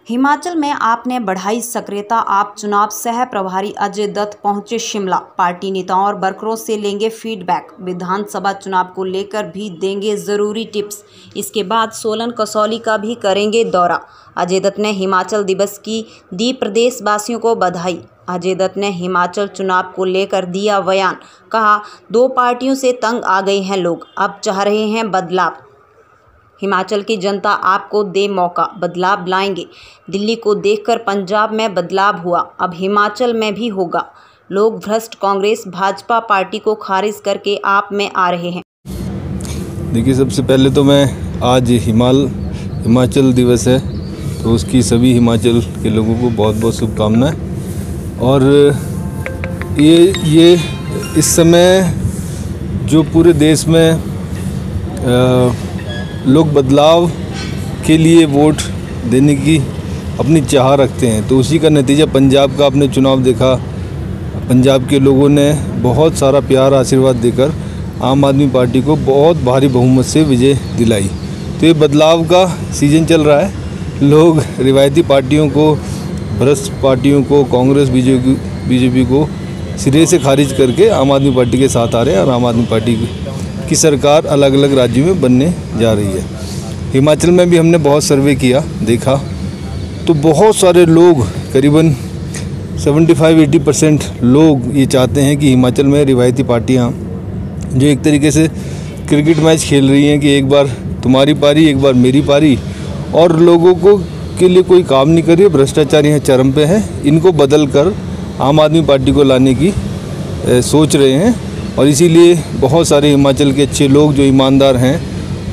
हिमाचल में आप ने बढ़ाई सक्रियता। आप चुनाव सह प्रभारी अजय दत्त पहुंचे शिमला। पार्टी नेताओं और वर्करों से लेंगे फीडबैक। विधानसभा चुनाव को लेकर भी देंगे ज़रूरी टिप्स। इसके बाद सोलन कसौली का भी करेंगे दौरा। अजय दत्त ने हिमाचल दिवस की दी प्रदेशवासियों को बधाई। अजय दत्त ने हिमाचल चुनाव को लेकर दिया बयान। कहा, 2 पार्टियों से तंग आ गए हैं लोग, अब चाह रहे हैं बदलाव। हिमाचल की जनता आपको दे मौका, बदलाव लाएंगे। दिल्ली को देखकर पंजाब में बदलाव हुआ, अब हिमाचल में भी होगा। लोग भ्रष्ट कांग्रेस भाजपा पार्टी को खारिज करके आप में आ रहे हैं। देखिए, सबसे पहले तो मैं आज हिमाचल दिवस है, तो उसकी सभी हिमाचल के लोगों को बहुत बहुत शुभकामनाएं। और ये इस समय जो पूरे देश में लोग बदलाव के लिए वोट देने की अपनी चाह रखते हैं, तो उसी का नतीजा पंजाब का आपने चुनाव देखा। पंजाब के लोगों ने बहुत सारा प्यार आशीर्वाद देकर आम आदमी पार्टी को बहुत भारी बहुमत से विजय दिलाई। तो ये बदलाव का सीज़न चल रहा है। लोग रिवायती पार्टियों को, भ्रष्ट पार्टियों को, कांग्रेस बीजेपी को सिरे से खारिज करके आम आदमी पार्टी के साथ आ रहे हैं और आम आदमी पार्टी की सरकार अलग अलग राज्यों में बनने जा रही है। हिमाचल में भी हमने बहुत सर्वे किया, देखा तो बहुत सारे लोग, करीबन 75-80% लोग ये चाहते हैं कि हिमाचल में रिवायती पार्टियाँ जो एक तरीके से क्रिकेट मैच खेल रही हैं कि एक बार तुम्हारी पारी, एक बार मेरी पारी, और लोगों को के लिए कोई काम नहीं कर रही है, भ्रष्टाचार यहाँ चरम पे है, इनको बदल कर आम आदमी पार्टी को लाने की सोच रहे हैं। और इसीलिए बहुत सारे हिमाचल के अच्छे लोग जो ईमानदार हैं,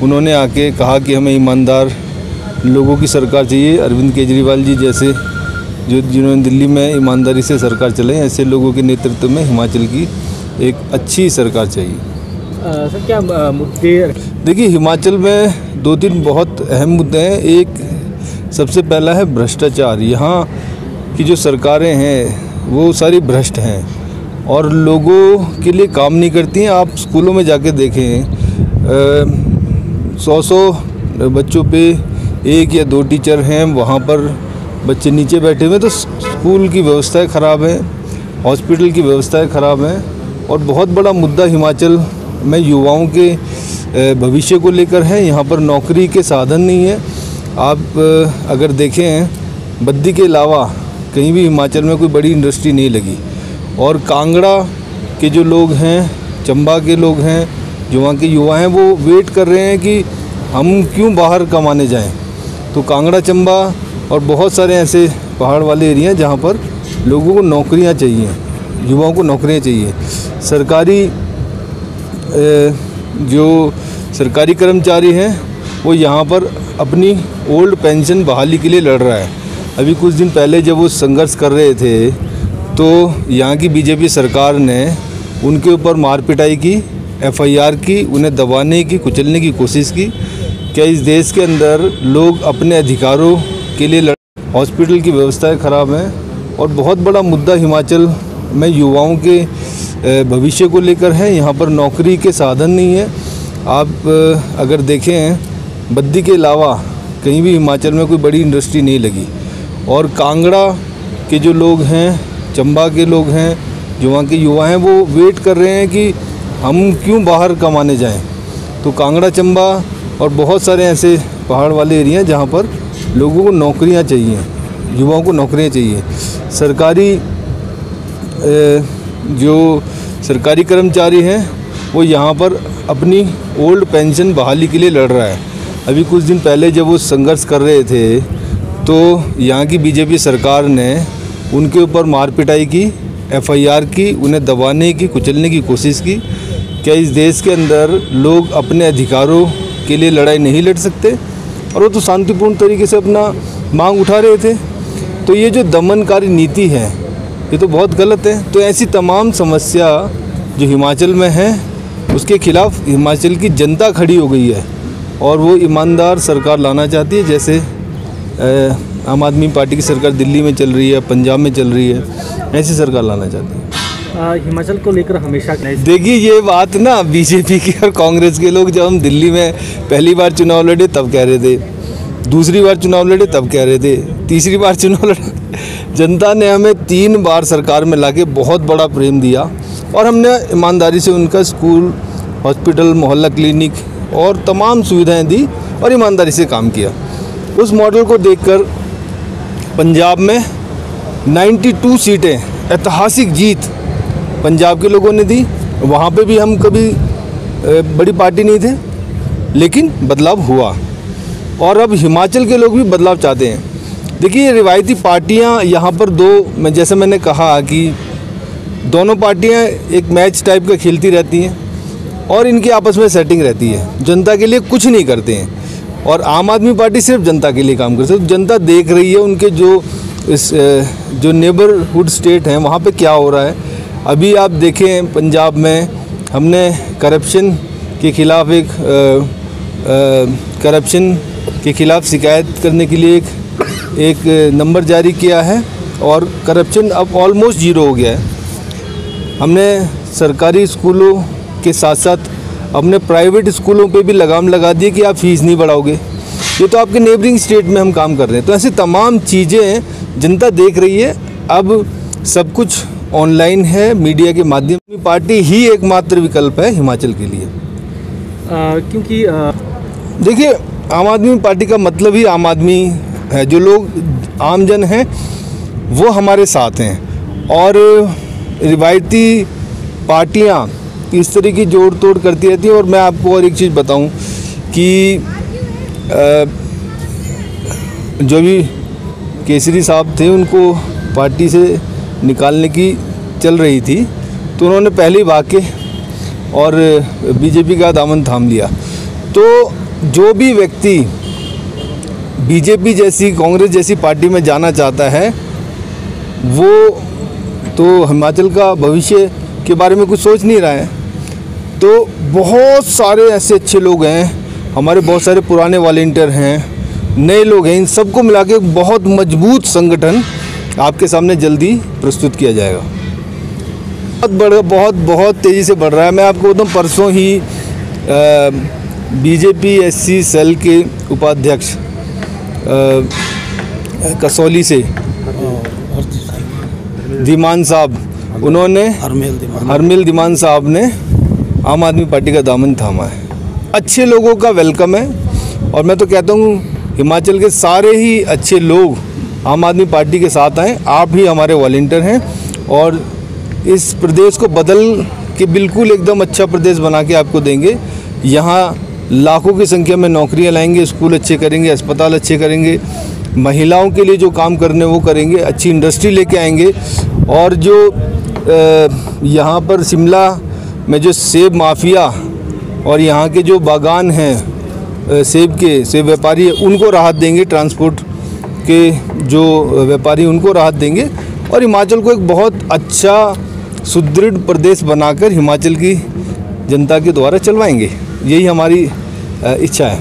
उन्होंने आके कहा कि हमें ईमानदार लोगों की सरकार चाहिए। अरविंद केजरीवाल जी जैसे जिन्होंने दिल्ली में ईमानदारी से सरकार चलाई, ऐसे लोगों के नेतृत्व में हिमाचल की एक अच्छी सरकार चाहिए। सर, क्या मुद्दे? देखिए, हिमाचल में 2-3 बहुत अहम मुद्दे हैं। एक सबसे पहला है भ्रष्टाचार। यहाँ की जो सरकारें हैं वो सारी भ्रष्ट हैं और लोगों के लिए काम नहीं करती हैं। आप स्कूलों में जाके देखें, 100 बच्चों पे 1 या 2 टीचर हैं, वहाँ पर बच्चे नीचे बैठे हुए। तो स्कूल की व्यवस्थाएं ख़राब हैं, हॉस्पिटल की व्यवस्थाएं ख़राब हैं। और बहुत बड़ा मुद्दा हिमाचल में युवाओं के भविष्य को लेकर है। यहाँ पर नौकरी के साधन नहीं है। आप अगर देखें, बद्दी के अलावा कहीं भी हिमाचल में कोई बड़ी इंडस्ट्री नहीं लगी। और कांगड़ा के जो लोग हैं, चंबा के लोग हैं, जो वहाँ के युवा हैं, वो वेट कर रहे हैं कि हम क्यों बाहर कमाने जाएं। तो कांगड़ा, चंबा और बहुत सारे ऐसे पहाड़ वाले एरिया हैं जहाँ पर लोगों को नौकरियाँ चाहिए, युवाओं को नौकरियाँ चाहिए। जो सरकारी कर्मचारी हैं वो यहाँ पर अपनी ओल्ड पेंशन बहाली के लिए लड़ रहा है। अभी कुछ दिन पहले जब वो संघर्ष कर रहे थे, तो यहाँ की बीजेपी सरकार ने उनके ऊपर मार पिटाई की, FIR की, उन्हें दबाने की, कुचलने की कोशिश की। क्या इस देश के अंदर लोग अपने अधिकारों के लिए हॉस्पिटल की व्यवस्थाएं ख़राब हैं। और बहुत बड़ा मुद्दा हिमाचल में युवाओं के भविष्य को लेकर है। यहाँ पर नौकरी के साधन नहीं है। आप अगर देखें, बद्दी के अलावा कहीं भी हिमाचल में कोई बड़ी इंडस्ट्री नहीं लगी। और कांगड़ा के जो लोग हैं, चंबा के लोग हैं, जो वहाँ के युवा हैं, वो वेट कर रहे हैं कि हम क्यों बाहर कमाने जाएं। तो कांगड़ा, चंबा और बहुत सारे ऐसे पहाड़ वाले एरिया हैं जहाँ पर लोगों को नौकरियाँ चाहिए, युवाओं को नौकरियाँ चाहिए। जो सरकारी कर्मचारी हैं वो यहाँ पर अपनी ओल्ड पेंशन बहाली के लिए लड़ रहा है। अभी कुछ दिन पहले जब वो संघर्ष कर रहे थे, तो यहाँ की बीजेपी सरकार ने उनके ऊपर मार पिटाई की, FIR की, उन्हें दबाने की, कुचलने की कोशिश की। क्या इस देश के अंदर लोग अपने अधिकारों के लिए लड़ाई नहीं लड़ सकते? और वो तो शांतिपूर्ण तरीके से अपना मांग उठा रहे थे। तो ये जो दमनकारी नीति है, ये तो बहुत गलत है। तो ऐसी तमाम समस्या जो हिमाचल में है, उसके खिलाफ हिमाचल की जनता खड़ी हो गई है और वो ईमानदार सरकार लाना चाहती है। जैसे आम आदमी पार्टी की सरकार दिल्ली में चल रही है, पंजाब में चल रही है, ऐसी सरकार लाना चाहती है। हिमाचल को लेकर हमेशा देखिए, ये बात ना बीजेपी की और कांग्रेस के लोग जब हम दिल्ली में पहली बार चुनाव लड़े तब कह रहे थे दूसरी बार चुनाव लड़े तब कह रहे थे, तीसरी बार चुनाव लड़े। जनता ने हमें 3 बार सरकार में लाके बहुत बड़ा प्रेम दिया और हमने ईमानदारी से उनका स्कूल, हॉस्पिटल, मोहल्ला क्लिनिक और तमाम सुविधाएं दी और ईमानदारी से काम किया। उस मॉडल को देखकर पंजाब में 92 सीटें, ऐतिहासिक जीत पंजाब के लोगों ने दी। वहाँ पे भी हम कभी बड़ी पार्टी नहीं थे, लेकिन बदलाव हुआ और अब हिमाचल के लोग भी बदलाव चाहते हैं। देखिए, रिवायती पार्टियाँ यहाँ पर मैं जैसे मैंने कहा कि दोनों पार्टियाँ एक मैच टाइप का खेलती रहती हैं और इनकी आपस में सेटिंग रहती है। जनता के लिए कुछ नहीं करते हैं और आम आदमी पार्टी सिर्फ जनता के लिए काम करती है। तो जनता देख रही है उनके जो नेबरहुड स्टेट हैं वहाँ पे क्या हो रहा है। अभी आप देखें, पंजाब में हमने करप्शन के खिलाफ शिकायत करने के लिए एक नंबर जारी किया है और करप्शन अब ऑलमोस्ट 0 हो गया है। हमने सरकारी स्कूलों के साथ साथ अपने प्राइवेट स्कूलों पे भी लगाम लगा दी कि आप फीस नहीं बढ़ाओगे। ये तो आपके नेबरिंग स्टेट में हम काम कर रहे हैं। तो ऐसी तमाम चीज़ें जनता देख रही है। अब सब कुछ ऑनलाइन है, मीडिया के माध्यम से। पार्टी ही एकमात्र विकल्प है हिमाचल के लिए। क्योंकि देखिए, आम आदमी पार्टी का मतलब ही आम आदमी है। जो लोग आमजन हैं वो हमारे साथ हैं और रिवायती पार्टियां इस तरह की जोड़ तोड़ करती रहती हैं। और मैं आपको और एक चीज़ बताऊं कि जो भी केसरी साहब थे उनको पार्टी से निकालने की चल रही थी, तो उन्होंने पहले ही भाग के और बीजेपी का दामन थाम लिया। तो जो भी व्यक्ति बीजेपी जैसी, कांग्रेस जैसी पार्टी में जाना चाहता है वो तो हिमाचल का भविष्य के बारे में कुछ सोच नहीं रहा है। तो बहुत सारे ऐसे अच्छे लोग हैं, हमारे बहुत सारे पुराने वॉलंटियर हैं, नए लोग हैं, इन सबको मिला के बहुत मजबूत संगठन आपके सामने जल्दी प्रस्तुत किया जाएगा। बहुत तेज़ी से बढ़ रहा है। मैं आपको बताऊं, परसों ही बीजेपी SC सेल के उपाध्यक्ष कसौली से धीमान साहब, उन्होंने हरमिल धीमान साहब ने आम आदमी पार्टी का दामन थामा है। अच्छे लोगों का वेलकम है और मैं तो कहता हूँ हिमाचल के सारे ही अच्छे लोग आम आदमी पार्टी के साथ आएँ। आप ही हमारे वॉलंटियर हैं और इस प्रदेश को बदल के बिल्कुल एकदम अच्छा प्रदेश बना के आपको देंगे। यहाँ लाखों की संख्या में नौकरियां लाएंगे, स्कूल अच्छे करेंगे, अस्पताल अच्छे करेंगे, महिलाओं के लिए जो काम करने वो करेंगे, अच्छी इंडस्ट्री लेके आएंगे। और जो यहाँ पर शिमला में जो सेब माफिया और यहाँ के जो बागान हैं सेब व्यापारी, उनको राहत देंगे। ट्रांसपोर्ट के जो व्यापारी, उनको राहत देंगे और हिमाचल को एक बहुत अच्छा सुदृढ़ प्रदेश बनाकर हिमाचल की जनता के द्वारा चलवाएंगे। यही हमारी इच्छा है।